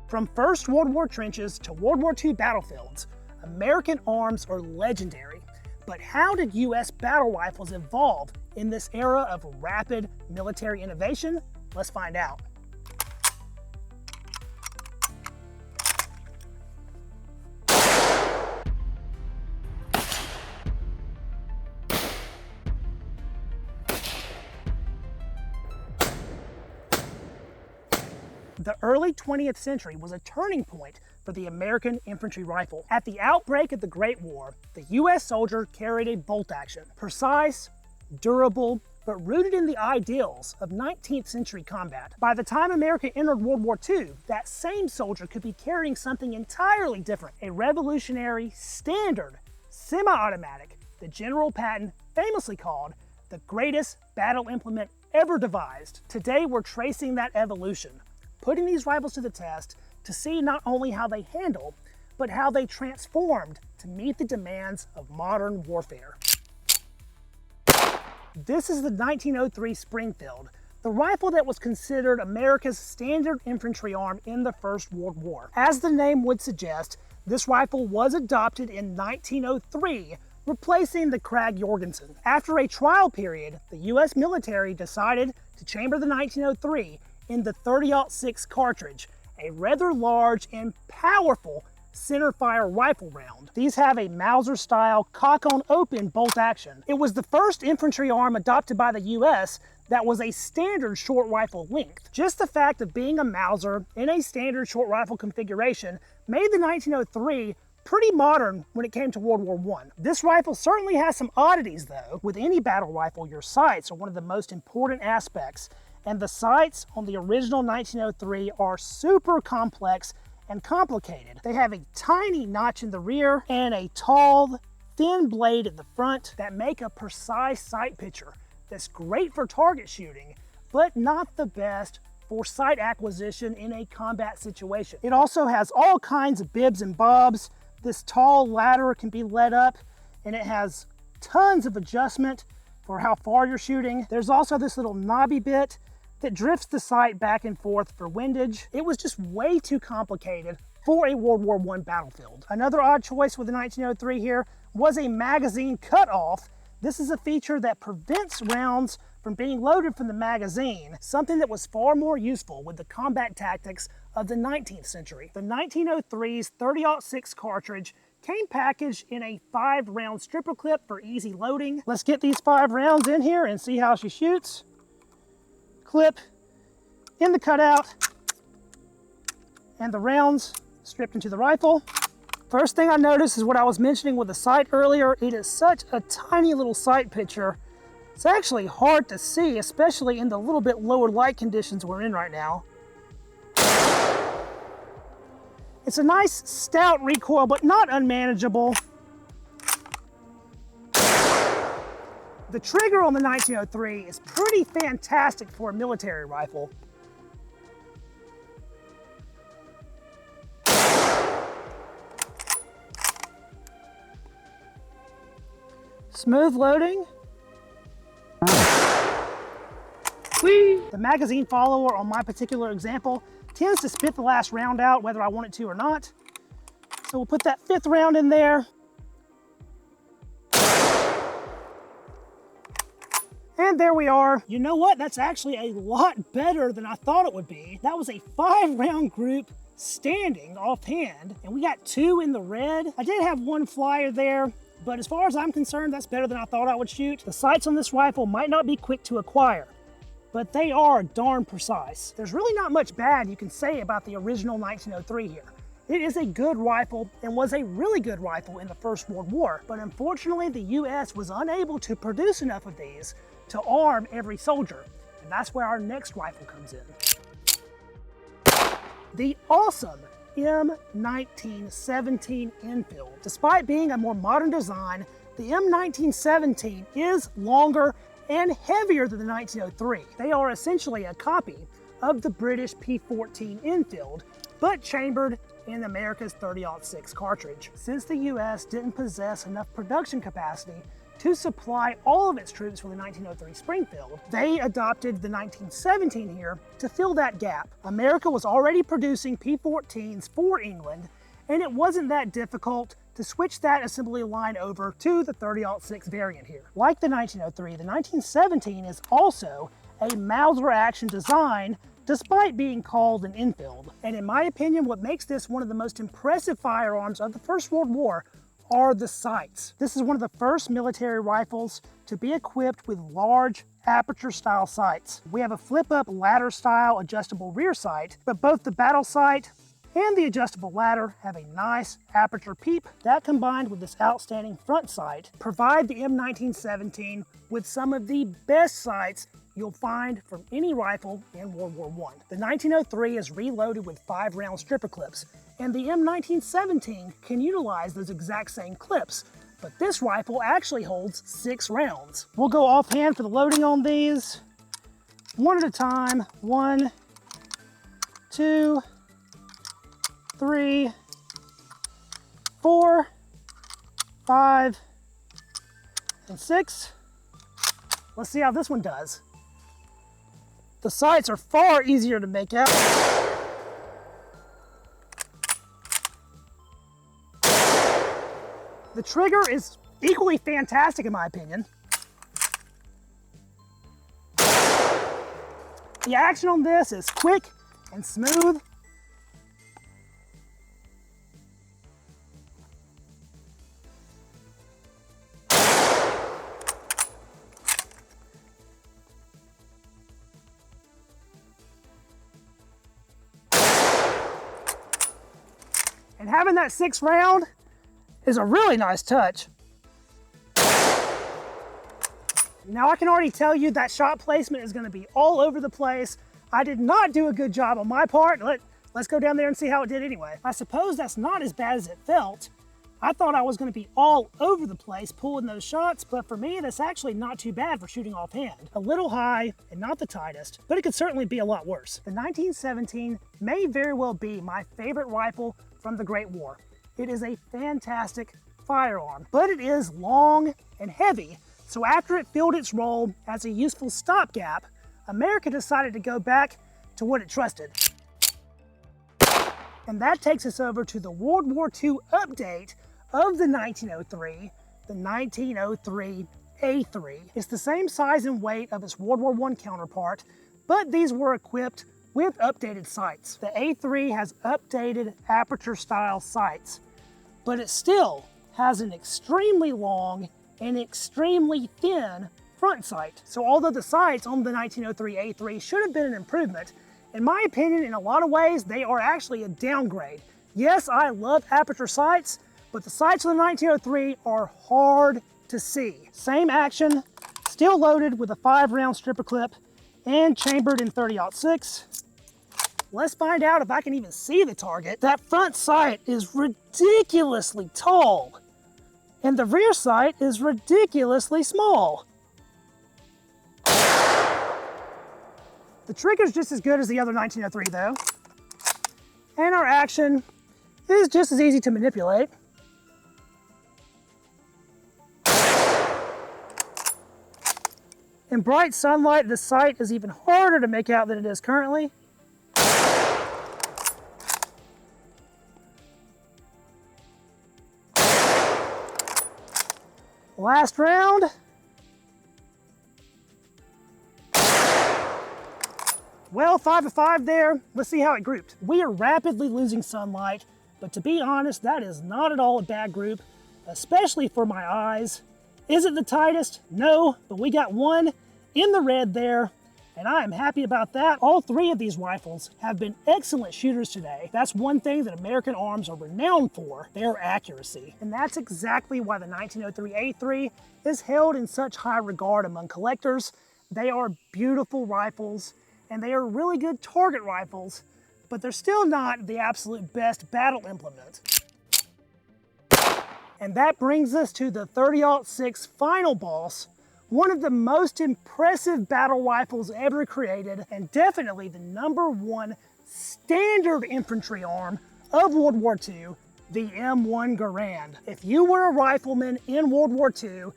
From First World War trenches to World War II battlefields, American arms are legendary. But how did U.S. battle rifles evolve in this era of rapid military innovation? Let's find out. The early 20th century was a turning point for the American infantry rifle. At the outbreak of the Great War, the U.S. soldier carried a bolt action, precise, durable, but rooted in the ideals of 19th century combat. By the time America entered World War II, that same soldier could be carrying something entirely different, a revolutionary, standard, semi-automatic that General Patton famously called the greatest battle implement ever devised. Today, we're tracing that evolution, putting these rifles to the test to see not only how they handle, but how they transformed to meet the demands of modern warfare. This is the 1903 Springfield, the rifle that was considered America's standard infantry arm in the First World War. As the name would suggest, this rifle was adopted in 1903, replacing the Krag-Jorgensen. After a trial period, the U.S. military decided to chamber the 1903 in the .30-06 cartridge, a rather large and powerful centerfire rifle round. These have a Mauser-style cock-on-open bolt action. It was the first infantry arm adopted by the U.S. that was a standard short rifle length. Just the fact of being a Mauser in a standard short rifle configuration made the 1903 pretty modern when it came to World War I. This rifle certainly has some oddities though. With any battle rifle, your sights are one of the most important aspects, and the sights on the original 1903 are super complex and complicated. They have a tiny notch in the rear and a tall, thin blade at the front that make a precise sight picture that's great for target shooting, but not the best for sight acquisition in a combat situation. It also has all kinds of bibs and bobs. This tall ladder can be led up, and it has tons of adjustment for how far you're shooting. There's also this little knobby bit that drifts the sight back and forth for windage. It was just way too complicated for a World War I battlefield. Another odd choice with the 1903 here was a magazine cutoff. This is a feature that prevents rounds from being loaded from the magazine, something that was far more useful with the combat tactics of the 19th century. The 1903's .30-06 cartridge came packaged in a 5-round stripper clip for easy loading. Let's get these 5 rounds in here and see how she shoots. Clip in the cutout, and the rounds stripped into the rifle. First thing I noticed is what I was mentioning with the sight earlier. It is such a tiny little sight picture. It's actually hard to see, especially in the little bit lower light conditions we're in right now. It's a nice stout recoil, but not unmanageable. The trigger on the 1903 is pretty fantastic for a military rifle. Smooth loading. Whee! The magazine follower on my particular example tends to spit the last round out whether I want it to or not. So we'll put that 5th round in there. And there we are. You know what? That's actually a lot better than I thought it would be. That was a 5-round group standing offhand, and we got 2 in the red. I did have 1 flyer there, but as far as I'm concerned, that's better than I thought I would shoot. The sights on this rifle might not be quick to acquire, but they are darn precise. There's really not much bad you can say about the original 1903 here. It is a good rifle and was a really good rifle in the First World War, but unfortunately the US was unable to produce enough of these to arm every soldier, and that's where our next rifle comes in. The awesome M1917 Enfield. Despite being a more modern design, the M1917 is longer and heavier than the 1903. They are essentially a copy of the British P14 Enfield, but chambered in America's .30-06 cartridge. Since the US didn't possess enough production capacity to supply all of its troops for the 1903 Springfield. They adopted the 1917 here to fill that gap. America was already producing P-14s for England, and it wasn't that difficult to switch that assembly line over to the 30-06 variant here. Like the 1903, the 1917 is also a Mauser action design despite being called an Enfield. And in my opinion, what makes this one of the most impressive firearms of the First World War are the sights. This is one of the first military rifles to be equipped with large aperture style sights. We have a flip-up ladder style adjustable rear sight, but both the battle sight and the adjustable ladder have a nice aperture peep. That combined with this outstanding front sight provide the M1917 with some of the best sights you'll find from any rifle in World War I. The 1903 is reloaded with 5-round stripper clips, and the M1917 can utilize those exact same clips, but this rifle actually holds 6 rounds. We'll go offhand for the loading on these, one at a time. 1, 2, 3, 4, 5, and 6. Let's see how this one does. The sights are far easier to make out. The trigger is equally fantastic in my opinion. The action on this is quick and smooth. And having that 6 round is a really nice touch. Now I can already tell you that shot placement is going to be all over the place. I did not do a good job on my part. Let's go down there and see how it did anyway. I suppose that's not as bad as it felt. I thought I was going to be all over the place pulling those shots, but for me, that's actually not too bad for shooting offhand. A little high and not the tightest, but it could certainly be a lot worse. The 1917 may very well be my favorite rifle from the Great War. It is a fantastic firearm, but it is long and heavy. So after it filled its role as a useful stopgap, America decided to go back to what it trusted. And that takes us over to the World War II update of the 1903, the 1903 A3. It's the same size and weight of its World War I counterpart, but these were equipped with updated sights. The A3 has updated aperture style sights, but it still has an extremely long and extremely thin front sight. So although the sights on the 1903 A3 should have been an improvement, in my opinion, in a lot of ways, they are actually a downgrade. Yes, I love aperture sights, but the sights on the 1903 are hard to see. Same action, still loaded with a 5-round stripper clip and chambered in 30-06. Let's find out if I can even see the target. That front sight is ridiculously tall, and the rear sight is ridiculously small. The trigger's just as good as the other 1903 though, and our action is just as easy to manipulate. In bright sunlight, the sight is even harder to make out than it is currently. Last round. Well, 5 of 5 there. Let's see how it grouped. We are rapidly losing sunlight, but to be honest, that is not at all a bad group, especially for my eyes. Is it the tightest? No, but we got one in the red there, and I am happy about that. All 3 of these rifles have been excellent shooters today. That's one thing that American arms are renowned for, their accuracy. And that's exactly why the 1903 A3 is held in such high regard among collectors. They are beautiful rifles, and they are really good target rifles, but they're still not the absolute best battle implement. And that brings us to the 30-06 final boss, one of the most impressive battle rifles ever created, and definitely the #1 standard infantry arm of World War II, the M1 Garand. If you were a rifleman in World War II,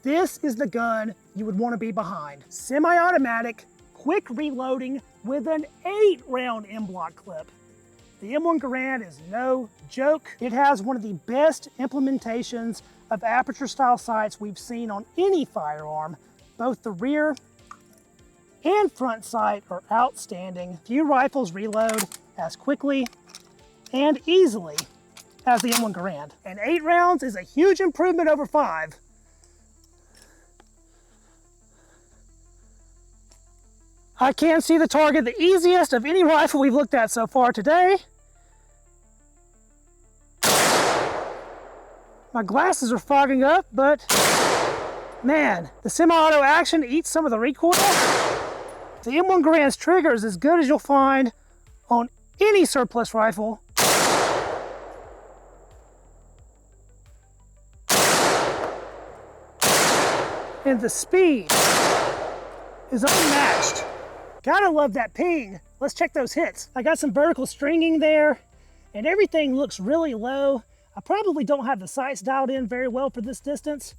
this is the gun you would want to be behind. Semi-automatic, quick reloading with an 8-round M-block clip. The M1 Garand is no joke. It has one of the best implementations of aperture-style sights we've seen on any firearm. Both the rear and front sight are outstanding. Few rifles reload as quickly and easily as the M1 Garand. And 8 rounds is a huge improvement over 5. I can see the target the easiest of any rifle we've looked at so far today. My glasses are fogging up, but man, the semi-auto action eats some of the recoil. The M1 Garand's trigger is as good as you'll find on any surplus rifle. And the speed is unmatched. Gotta love that ping. Let's check those hits. I got some vertical stringing there, and everything looks really low. I probably don't have the sights dialed in very well for this distance.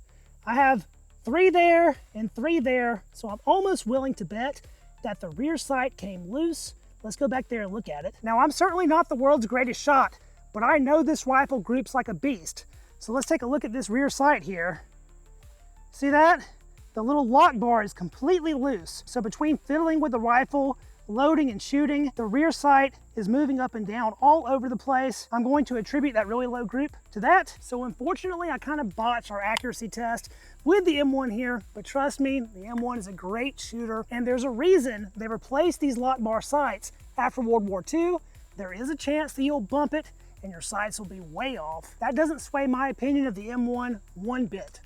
I have 3 there and 3 there, so I'm almost willing to bet that the rear sight came loose. Let's go back there and look at it. Now, I'm certainly not the world's greatest shot, but I know this rifle groups like a beast. So let's take a look at this rear sight here. See that? The little lock bar is completely loose. So between fiddling with the rifle, loading and shooting, the rear sight is moving up and down all over the place. I'm going to attribute that really low group to that. So unfortunately, I kind of botched our accuracy test with the M1 here, but trust me, the M1 is a great shooter, and there's a reason they replaced these lock bar sights after World War II. There is a chance that you'll bump it and your sights will be way off. That doesn't sway my opinion of the M1 one bit.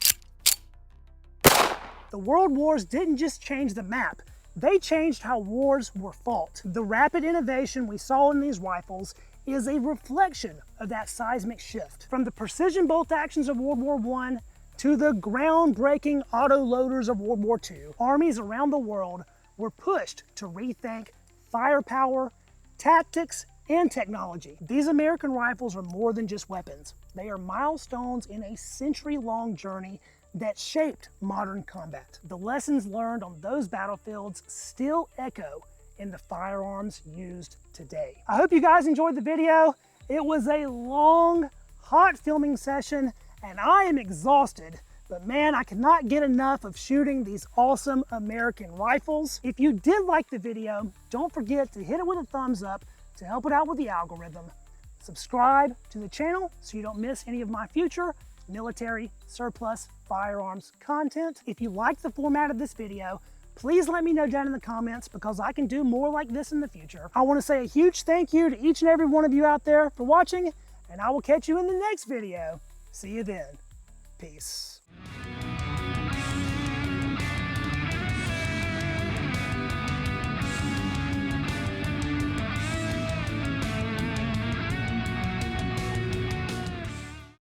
The World Wars didn't just change the map, they changed how wars were fought. The rapid innovation we saw in these rifles is a reflection of that seismic shift. From the precision bolt actions of World War I to the groundbreaking auto loaders of World War II, armies around the world were pushed to rethink firepower, tactics, and technology. These American rifles are more than just weapons. They are milestones in a century-long journey that shaped modern combat. The lessons learned on those battlefields still echo in the firearms used today. I hope you guys enjoyed the video. It was a long, hot filming session, and I am exhausted, but man, I cannot get enough of shooting these awesome American rifles. If you did like the video, don't forget to hit it with a thumbs up to help it out with the algorithm. Subscribe to the channel so you don't miss any of my future military surplus firearms content. If you like the format of this video, please let me know down in the comments because I can do more like this in the future. I want to say a huge thank you to each and every one of you out there for watching, and I will catch you in the next video. See you then. Peace.